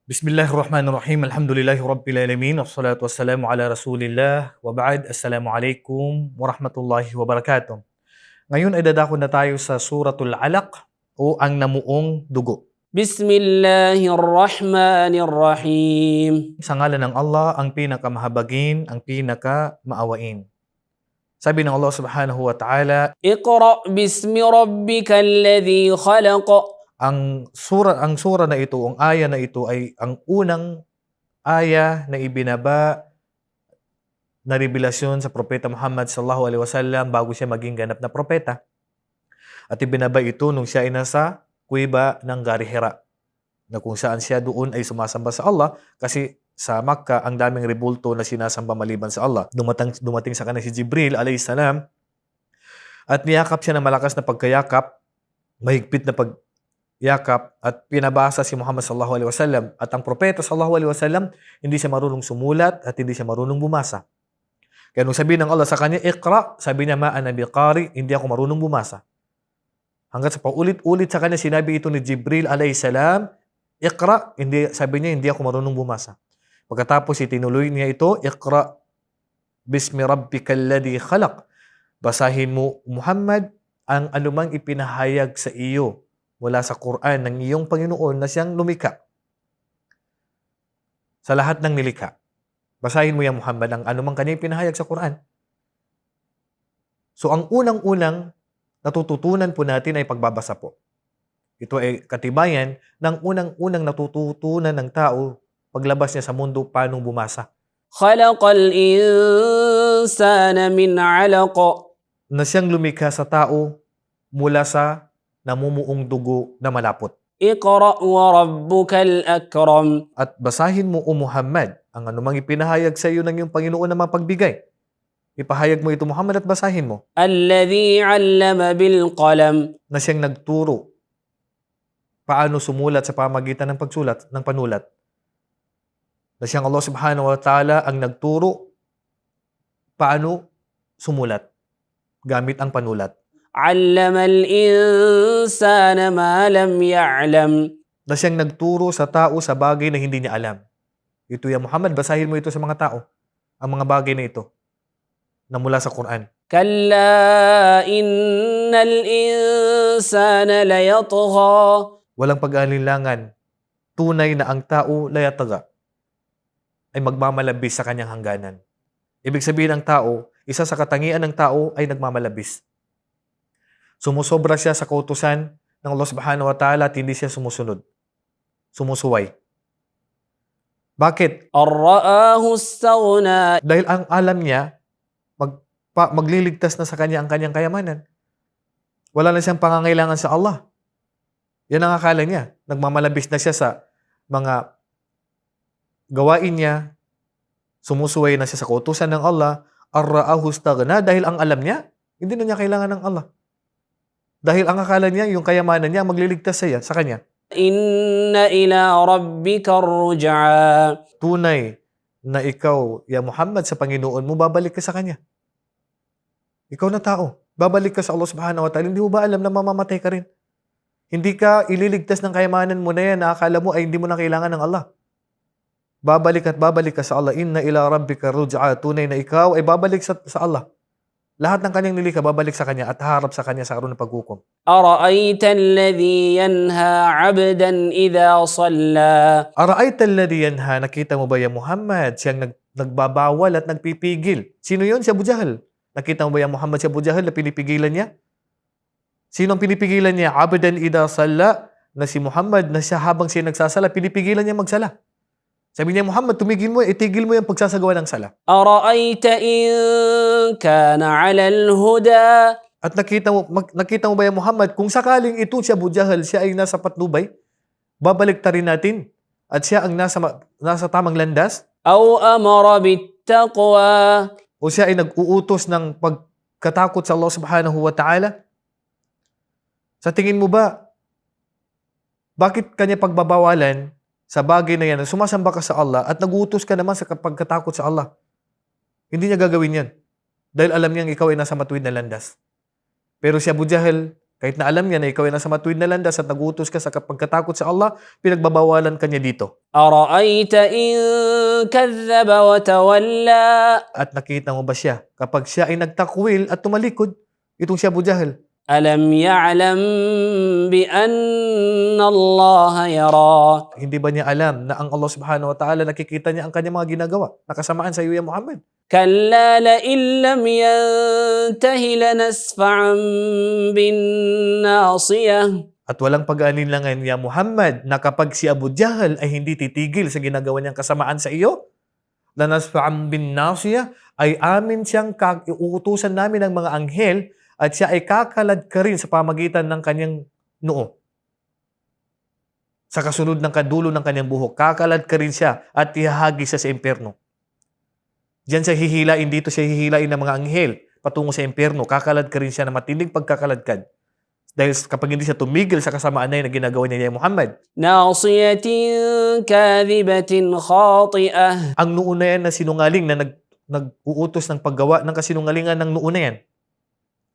Bismillahirrahmanirrahim. Alhamdulillahi Rabbil Alamin. Wassalatu wassalamu ala Rasulillah. Wa ba'd. Assalamualaikum warahmatullahi wabarakatuh. Ngayon ay dadako na tayo sa Suratul Alaq o ang namuong dugo. Bismillahirrahmanirrahim. Sa ngalan ng Allah, ang pinakamahabagin, ang pinakamaawain. Sabi ng Allah subhanahu wa ta'ala, Iqra' bismi rabbikal ladhi khalaq. ang sura na ito, ang aya na ito ay ang unang aya na ibinaba na revelasyon sa propeta Muhammad sallallahu alaihi wasallam bago siya maging ganap na propeta. At ibinaba ito nung siya ay nasa kuweba ng Gari Hira, na kung saan siya doon ay sumasamba sa Allah kasi sa Makkah ang daming rebulto na sinasamba maliban sa Allah. Dumating sa kanya si Jibril alayhi salam at niyakap siya ng malakas na pagkayakap, mahigpit na yakap, at pinabasa si Muhammad sallallahu alaihi wasallam. At ang propeta sallallahu alaihi wasallam, hindi siya marunong sumulat at hindi siya marunong bumasa. Kaya nung sabihin ng Allah sa kanya, Iqra, sabi niya, ma ana biqari, hindi ako marunong bumasa. Hanggat sa paulit-ulit sa kanya sinabi ito ni Jibril alayhi salam, Iqra, sabi niya, hindi ako marunong bumasa. Pagkatapos itinuloy niya ito, Iqra bismi rabbikal ladhi khalaq. Basahin mo, Muhammad, ang anumang ipinahayag sa iyo mula sa Quran ng iyong Panginoon na siyang lumikha sa lahat ng nilikha. Basahin mo yan, Muhammad, ang anumang kanyang pinahayag sa Quran. So, ang unang-unang natututunan po natin ay pagbabasa po. Ito ay katibayan ng unang-unang natututunan ng tao paglabas niya sa mundo paano bumasa. Khalaqal insana min 'alaq. Na siyang lumikha sa tao mula sa namumuong dugo na malapot. Iqra' wa rabbukal akram. At basahin mo, O Muhammad, ang anumang ipinahayag sa iyo ng iyong Panginoon na mapagbigay. Ipahayag mo ito, Muhammad, at basahin mo. Alladhi 'allama bil qalam. Na siyang nagturo paano sumulat sa pamagitan ng pagsulat, ng panulat. Na siyang Allah subhanahu wa ta'ala ang nagturo paano sumulat gamit ang panulat. Allamal insana ma lam ya'lam. Na siyang nagturo sa tao sa bagay na hindi niya alam. Ito ya Muhammad, basahin mo ito sa mga tao. Ang mga bagay na ito na mula sa Quran. Kalla innal insana layatgha. Walang pag-alinlangan. Tunay na ang tao layataga ay magmamalabis sa kanyang hangganan. Ibig sabihin ng tao, isa sa katangian ng tao ay nagmamalabis. Sumusobra siya sa kautusan ng Allah subhanahu wa ta'ala at hindi siya sumusunod. Sumusuway. Bakit? Ar-ra'ahu istaghna. Dahil ang alam niya, magliligtas na sa kanya ang kanyang kayamanan. Wala na siyang pangangailangan sa Allah. Yan ang akala niya. Nagmamalabis na siya sa mga gawain niya. Sumusuway na siya sa kautusan ng Allah. Ar-ra'ahu istaghna. Dahil ang alam niya, hindi na niya kailangan ng Allah. Dahil ang akala niya, yung kayamanan niya, magliligtas siya sa kanya. Inna ila rabbika ar-ruj'a. Tunay na ikaw, ya Muhammad, sa Panginoon mo, babalik ka sa kanya. Ikaw na tao, babalik ka sa Allah subhanahu wa ta'ala. Hindi mo ba alam na mamamatay ka rin? Hindi ka ililigtas ng kayamanan mo na yan na akala mo ay hindi mo na kailangan ng Allah. Babalik at babalik ka sa Allah. Inna ila rabbika ar-ruj'a. Tunay na ikaw ay babalik sa Allah. Lahat ng kanyang nilikha babalik sa kanya at harap sa kanya sa araw ng paghukom. Ara'ayta alladhi yanha 'abdan idha shalla. Ara'ayta alladhi yanha, nakita mo ba ya Muhammad, siyang nagbabawal at nagpipigil? Sino yun? Si Abu Jahal. Nakita mo ba ya Muhammad si Abu Jahal na pinipigilan niya? Sino ang pinipigilan niya? 'Abdan idha shalla, na si Muhammad na siya habang siya nagsasala, pinipigilan niya magsala. Sabi niya, Muhammad, tumigil mo, itigil mo yung pagsasagawa ng sala. Ara'ayta in kana 'ala al-huda. At nakita mo ba ya Muhammad, kung sakaling ito si Abu Jahal, siya ay nasa patnubay, babalik ta rin natin at siya ang nasa tamang landas? Aw amara bit-taqwa. O siya ay nag-uutos ng pagkatakot sa Allah subhanahu wa ta'ala? Sa tingin mo ba, bakit kanya pagbabawalan sa bagay na yan, sumasamba ka sa Allah at nag-uutos ka naman sa pagkatakot sa Allah? Hindi niya gagawin yan. Dahil alam niyang ikaw ay nasa matuwid na landas. Pero si Abu Jahal, Kahit na alam niya na ikaw ay nasa matuwid na landas at nagutos ka sa pagkatakot sa Allah, pinagbabawalan ka niya dito. أرأيت إن كذب وتولى At nakita mo ba siya kapag siya ay nagtakwil at tumalikod? Itong si Abu Jahal. ألم يعلم بأن الله يرى Hindi ba niya alam na ang Allah subhanahu wa ta'ala nakikita niya ang kanyang mga ginagawa? Nakasamaan sa iyo, ya Muhammad. كلا لئن لم ينته لنسفعا بالناصية At walang pag-aalinlangan, ya Muhammad, na kapag si Abu Jahal ay hindi titigil sa ginagawa niyang kasamaan sa iyo, lanasfa'an bin nasiyah, ay amin siyang uutusan namin ng mga anghel at siya ay kakalad ka rin sa pamagitan ng kanyang noo. Sa kasunod ng kadulo ng kanyang buhok, kakalad ka rin siya at ihahagi siya sa impyerno. Diyan siya hihilain, dito siya hihilain ng mga anghel patungo sa impyerno. Kakalad ka rin siya na matinding pagkakaladkad. Dahil kapag hindi siya tumigil sa kasamaan na yun na ginagawa niya, ya Muhammad. ناصية كاذبة خاطئة Ang noo na yan na sinungaling na nag-uutos ng paggawa ng kasinungalingan ng noo na yan.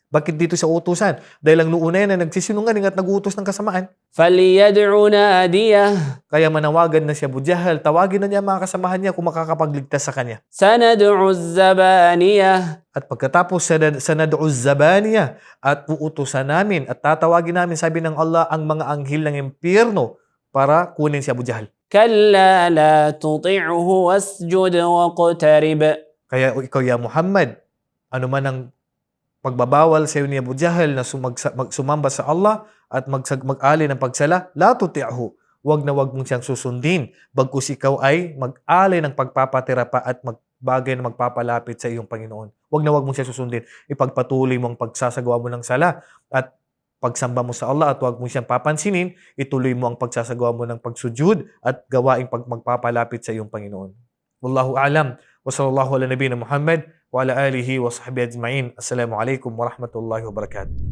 Bakit dito sa utusan? Dahil ang noo na yan na nagsisinungaling at nag-uutos ng kasamaan. فليدع ناديه Kaya manawagan na si Abu Jahal, tawagin na niya mga kasamahan niya kung makakapagligtas sa kanya. سندع الزبانية At pagkatapos sa nad'uz zabaniya at uutusan namin at tatawagin namin, sabi ng Allah, ang mga anghel ng impyerno para kunin si Abu Jahal. كلا لا تطعه واسجد واقترب Kaya ikaw, ya Muhammad, ano man ang pagbabawal sa iyo ni Abu Jahal na sumamba sa Allah at mag-ali ng pagsala, la tuti'hu. Wag na wag mong siyang susundin. Bagkus ikaw ay mag-ali ng pagpapatira pa at magbagay na magpapalapit sa iyong Panginoon. Wag na wag mong siya susundin. Ipagpatuloy mo ang pagsasagawa mo ng sala at pagsamba mo sa Allah at wag mo siyang papansinin. Ituloy mo ang pagsasagawa mo ng pagsujud at gawaing magpapalapit sa iyong Panginoon. Wallahu a'lam. Wa sallallahu ala nabiyina Muhammad wa ala alihi wa sahbihi ajma'in. Assalamu alaikum wa rahmatullahi wa barakatuh.